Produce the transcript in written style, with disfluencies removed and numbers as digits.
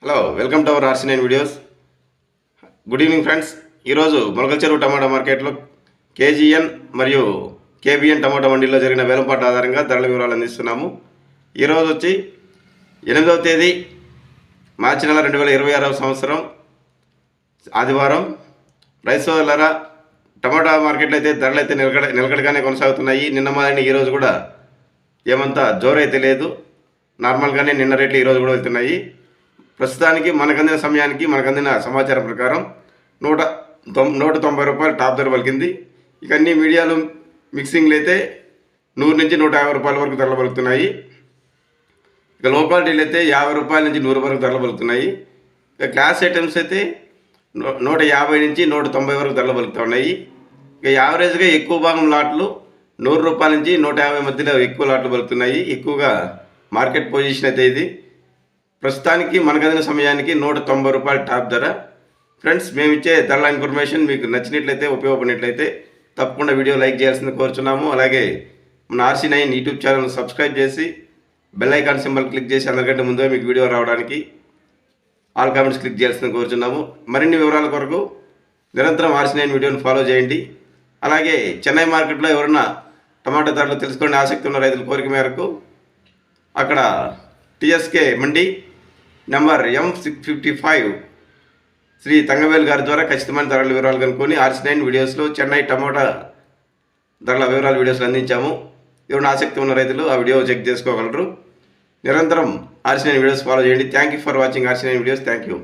Hello, welcome to our RC9 videos. Good evening friends. ఈరోజు మొలకల చెరువు టమాటా మార్కెట్లో కేజీఎన్ మరియు కేబిఎన్ టమాటా మండీలో జరిగిన వేలంపాట ఆధారంగా ధరల వివరాలు అందిస్తున్నాము. ఈరోజు వచ్చి 8వ తేదీ మార్చి నెల 2026 సంవత్సరం ఆదివారం. రైస్ సోదరులారా, టమాటా మార్కెట్లో అయితే ధరలు అయితే నిలకడగానే కొనసాగుతున్నాయి. నిన్న మాదిరిని ఈరోజు కూడా ఏమంతా జోరైతే లేదు, నార్మల్గానే నిన్న రేట్లు ఈరోజు కూడా వెళ్తున్నాయి. ప్రస్తుతానికి మనకందిన సమయానికి మనకందిన సమాచారం ప్రకారం 190 రూపాయలు టాప్ ధర పలికింది. ఇక అన్ని మీడియాలు మిక్సింగ్లు అయితే 100 నుంచి 150 రూపాయల వరకు ధరలు పలుకుతున్నాయి. ఇక లో క్వాలిటీలు అయితే 50 రూపాయల నుంచి 100 వరకు ధరలు పలుకుతున్నాయి. ఇక క్లాస్ ఐటమ్స్ అయితే 150 నుంచి 190 వరకు ధరలు పలుకుతున్నాయి. ఇక యావరేజ్గా ఎక్కువ భాగం లాట్లు 100 రూపాయల నుంచి 150 మధ్యలో ఎక్కువ లాట్లు పలుకుతున్నాయి. ఎక్కువగా మార్కెట్ పొజిషన్ అయితే ఇది. ప్రస్తుతానికి మనకందిన సమయానికి 190 రూపాయల టాప్ ధర. ఫ్రెండ్స్, మేము ఇచ్చే ధరల ఇన్ఫర్మేషన్ మీకు నచ్చినట్లయితే, ఉపయోగపడినట్లయితే తప్పకుండా వీడియో లైక్ చేయాల్సింది కోరుచున్నాము. అలాగే మన ఆర్సీ9 యూట్యూబ్ ఛానల్ సబ్స్క్రైబ్ చేసి బెల్ ఐకాన్ సింబల్ క్లిక్ చేసి అందరికంటే ముందుగా మీకు వీడియో రావడానికి ఆల్ కామెంట్స్ క్లిక్ చేయాల్సింది కోరుచున్నాము. మరిన్ని వివరాల కొరకు నిరంతరం ఆర్సీ9 వీడియోని ఫాలో చేయండి. అలాగే చెన్నై మార్కెట్లో ఎవరన్నా టమాటా ధరలు తెలుసుకునే ఆసక్తి ఉన్న రైతుల కోరిక మేరకు అక్కడ టీఎస్కే మండి నెంబర్ M655 శ్రీ తంగవేలు గారి ద్వారా ఖచ్చితమైన ధరల వివరాలు కనుక్కొని ఆర్సీ9 వీడియోస్లో చెన్నై టమోటా ధరల వివరాలు వీడియోస్లో అందించాము. ఎవరైనా ఆసక్తి ఉన్న రైతులు ఆ వీడియో చెక్ చేసుకోగలరు. నిరంతరం ఆర్సీ9 వీడియోస్ ఫాలో చేయండి. Thank you for watching RC9 videos. Thank you.